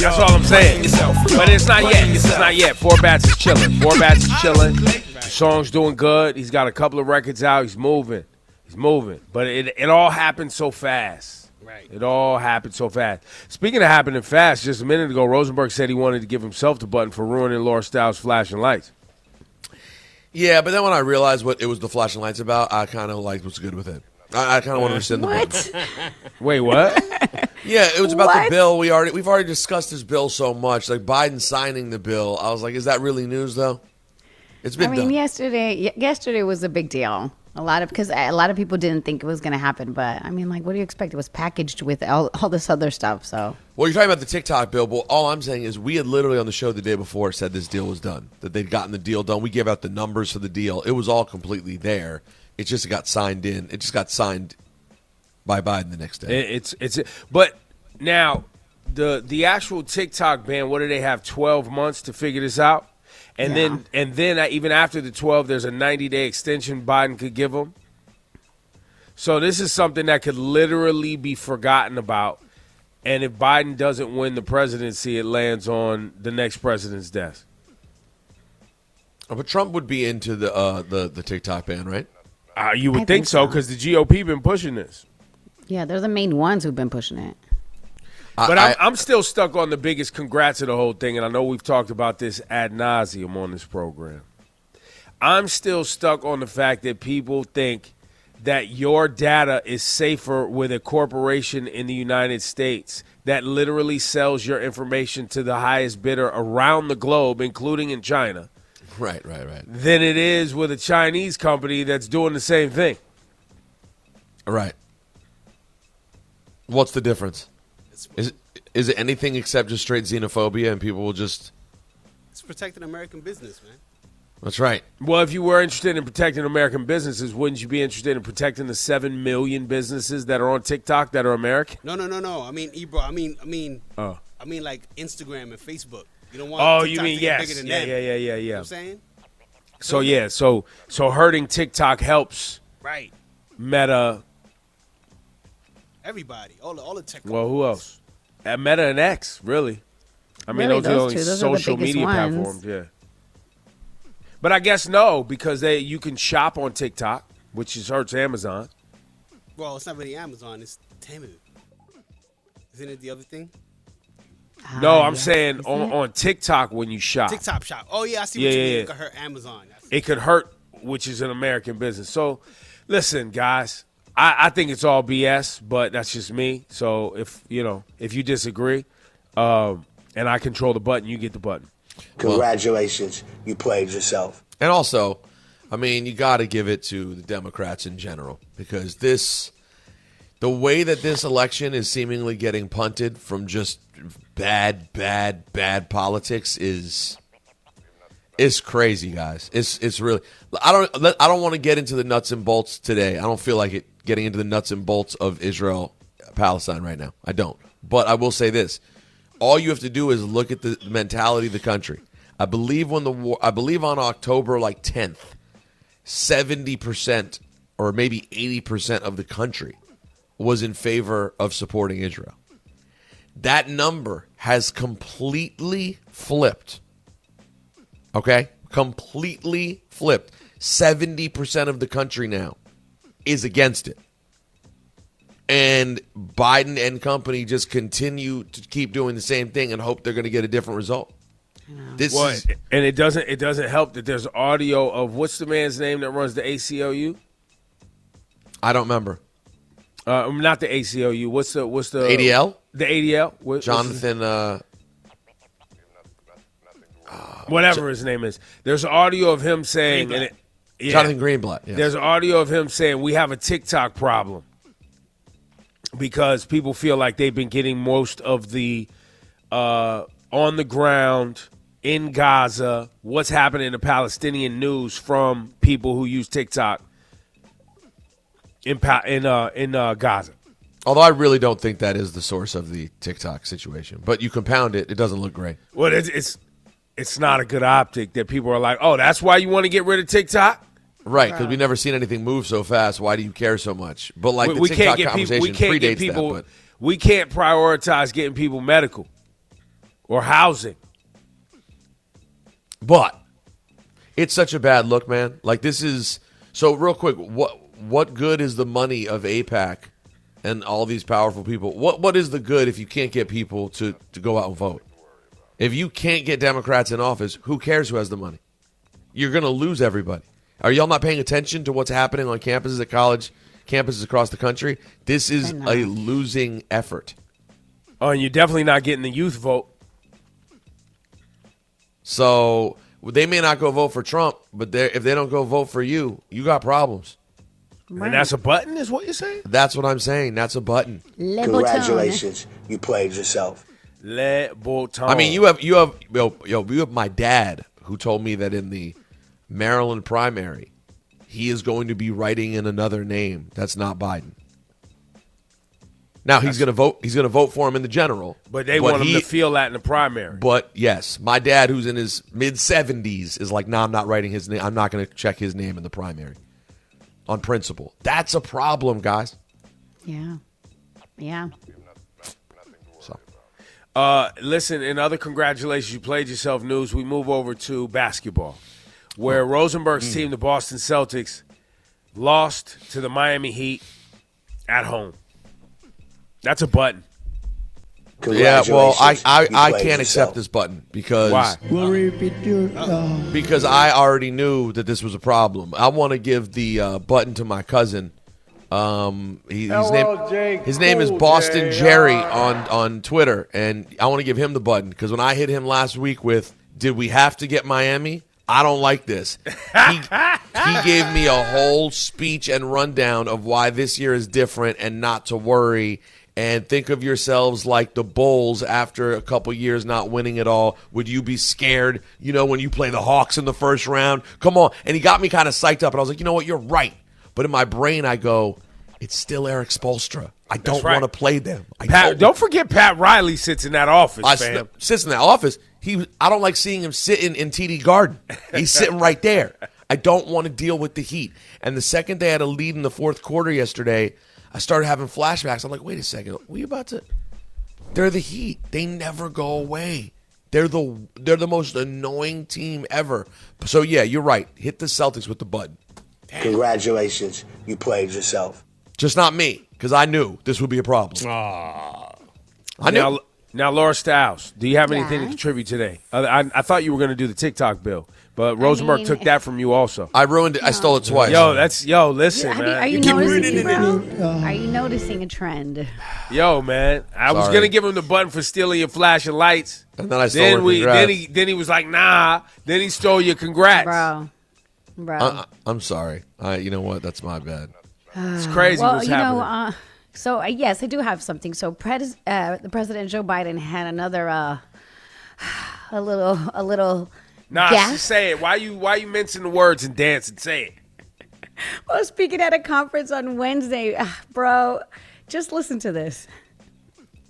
That's all I'm saying. But it's not yet. It's not yet. Four Bats is chilling. The song's doing good. He's got a couple of records out. He's moving. But it all happened so fast. Right. It all happened so fast. Speaking of happening fast, just a minute ago, Rosenberg said he wanted to give himself the button for ruining Laura Styles' flashing lights. Yeah, but then when I realized what it was the flashing lights about, I kind of liked what's good with it. I kind of want to rescind the button. Wait, what? Yeah, it was about the bill. We've already discussed this bill so much. Like Biden signing the bill, I was like, is that really news though? It's been done. Yesterday was a big deal. Because a lot of people didn't think it was going to happen. But I mean, like, what do you expect? It was packaged with all this other stuff. So. Well, you're talking about the TikTok bill, but all I'm saying is we had literally on the show the day before said this deal was done, that they'd gotten the deal done. We gave out the numbers for the deal. It was all completely there. It just got signed in. It just got signed by Biden the next day. But now the actual TikTok ban. What do they have? 12 months to figure this out. And then even after the 12, there's a 90-day extension Biden could give them. So this is something that could literally be forgotten about. And if Biden doesn't win the presidency, it lands on the next president's desk. Oh, but Trump would be into the TikTok ban, right? You would think so, because the GOP been pushing this. Yeah, they're the main ones who've been pushing it. But I'm still stuck on the biggest congrats of the whole thing, and I know we've talked about this ad nauseum on this program. I'm still stuck on the fact that people think that your data is safer with a corporation in the United States that literally sells your information to the highest bidder around the globe, including in China. Right. Than it is with a Chinese company that's doing the same thing. Right. What's the difference? Is it anything except just straight xenophobia and people will just... It's protecting American business, man. That's right. Well, if you were interested in protecting American businesses, wouldn't you be interested in protecting the 7 million businesses that are on TikTok that are American? No. I mean, Ebro. I mean, like Instagram and Facebook. You don't want. Oh, TikTok you mean to get yes? bigger than Yeah. them. You know what I'm saying? So hurting TikTok helps. Right. Meta. Everybody, all the tech. Well, who else? Meta and X, really. I mean, Really, those are the only two. Those social are the biggest media ones. platforms. Yeah. But I guess no, because you can shop on TikTok, which hurts Amazon. Well, it's not really Amazon. It's Temu. Isn't it the other thing? No, I'm saying on TikTok when you shop. TikTok shop. Oh, yeah, I see what you mean. It could hurt Amazon. It could hurt, which is an American business. So, listen, guys, I think it's all BS, but that's just me. So, if you disagree, and I control the button, you get the button. Congratulations, you played yourself. And also, I mean, you got to give it to the Democrats in general because the way that this election is seemingly getting punted from just bad politics is crazy, guys. It's really. I don't want to get into the nuts and bolts today. I don't feel like it getting into the nuts and bolts of Israel, Palestine right now. I don't. But I will say this. All you have to do is look at the mentality of the country. I believe on October 10th, 70% or maybe 80% of the country was in favor of supporting Israel. That number has completely flipped. Okay? Completely flipped. 70% of the country now is against it. And Biden and company just continue to keep doing the same thing and hope they're going to get a different result. And it doesn't help that there's audio of what's the man's name that runs the ACLU? I don't remember. Not the ACLU. What's the ADL? The ADL. Jonathan. Whatever his name is. There's audio of him saying, Jonathan Greenblatt. Yes. There's audio of him saying we have a TikTok problem. Because people feel like they've been getting most of the on the ground in Gaza, what's happening in the Palestinian news from people who use TikTok in Gaza. Although I really don't think that is the source of the TikTok situation, but you compound it, it doesn't look great. Well, it's not a good optic that people are like, oh, that's why you want to get rid of TikTok. Right, because we've never seen anything move so fast. Why do you care so much? But like the TikTok conversation predates that. But we can't prioritize getting people medical. or housing. But it's such a bad look, man. Like, this is so real quick. What good is the money of AIPAC and all these powerful people? What is the good if you can't get people to go out and vote? If you can't get Democrats in office, who cares who has the money? You're going to lose everybody. Are y'all not paying attention to what's happening on campuses at college campuses across the country? This is a losing effort. Oh, and you're definitely not getting the youth vote. So they may not go vote for Trump, but if they don't go vote for you, you got problems. Right. And that's a button, is what you're saying? That's what I'm saying. That's a button. Congratulations, you played yourself. Le Bouton. I mean, you have my dad who told me that in the Maryland primary, he is going to be writing in another name that's not Biden. Now he's going to vote. He's going to vote for him in the general, but they want him to feel that in the primary. But yes, my dad, who's in his mid-70s, is like, "No, I'm not writing his name. I'm not going to check his name in the primary on principle." That's a problem, guys. Yeah. So, listen. In other congratulations, you played yourself news. We move over to basketball, where Rosenberg's team, the Boston Celtics, lost to the Miami Heat at home. That's a button. Yeah, well, I can't accept this button because why? Because I already knew that this was a problem. I want to give the button to my cousin. His name is Boston Jerry on Twitter, and I want to give him the button because when I hit him last week with, "Did we have to get Miami? I don't like this." He gave me a whole speech and rundown of why this year is different and not to worry. And think of yourselves like the Bulls after a couple years not winning it all. Would you be scared, when you play the Hawks in the first round? Come on. And he got me kind of psyched up. And I was like, you know what? You're right. But in my brain, I go, it's still Eric Spoelstra. I don't want to play them. Don't forget Pat Riley sits in that office, fam. Sits in that office. I don't like seeing him sitting in TD Garden. He's sitting right there. I don't want to deal with the Heat. And the second they had a lead in the fourth quarter yesterday, I started having flashbacks. I'm like, wait a second. They're the Heat. They never go away. They're the most annoying team ever. So, yeah, you're right. Hit the Celtics with the button. Damn. Congratulations. You played yourself. Just not me, because I knew this would be a problem. I knew. Now, Laura Stiles, do you have anything to contribute today? I thought you were going to do the TikTok bill, but Rosenberg took that from you also. I ruined it. I stole it twice. Listen, man. Are you noticing, Are you noticing a trend? Yo, man, I was going to give him the button for stealing your flashing lights. And then I stole congrats. Then he was like, nah. Then he stole your congrats. Bro. I'm sorry. You know what? That's my bad. It's crazy what's happening. So, yes, I do have something. So, the President Joe Biden had another, a little. Nah, gas. say it. Why you mincing the words and dancing? Say it. Well, speaking at a conference on Wednesday, bro, just listen to this.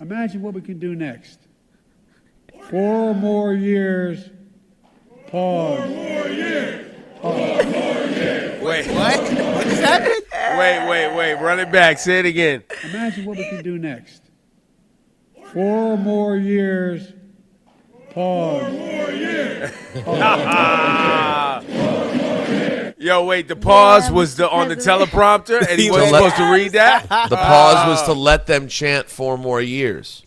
Imagine what we can do next. 4 more years. Pause. 4 more years. Pause. 4 more years. Wait, what? What is happening? Wait. Run it back. Say it again. Imagine what we can do next. 4 more years. Pause. 4 more years. Yo, wait. The pause was on the teleprompter, and he wasn't supposed to read that. The pause was to let them chant 4 more years.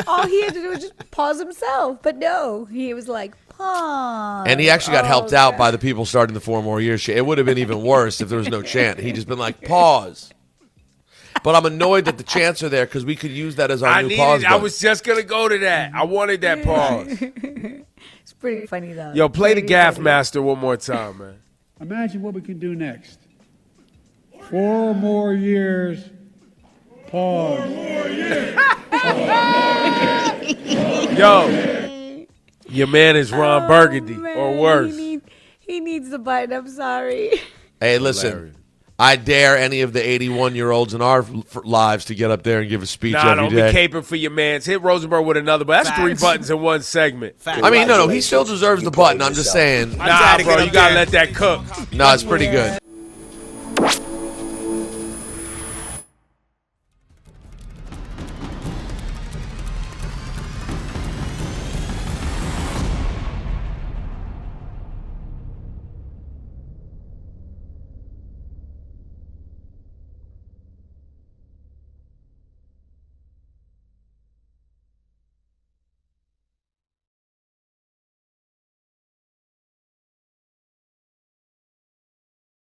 All he had to do was just pause himself, but no, he was like, pause. And he actually got helped out by the people starting the 4 more years chant. It would have been even worse if there was no chant. He'd just been like, pause. But I'm annoyed that the chants are there because we could use that as our new pause button. I was just going to go to that. I wanted that pause. It's pretty funny, though. Yo, play the Gaffe Master one more time, man. Imagine what we can do next. 4 more years. Pause. 4 more years. Yo, your man is Ron Burgundy, or worse. He needs the button. I'm sorry. Hey, listen. Hilarious. I dare any of the 81-year-olds in our lives to get up there and give a speech every day. Don't be caping for your mans. Hit Rosenberg with another, but that's 3 buttons in one segment. I mean, no, he still deserves the button. I'm just saying. Nah, bro, you got to let that cook. No, it's pretty good.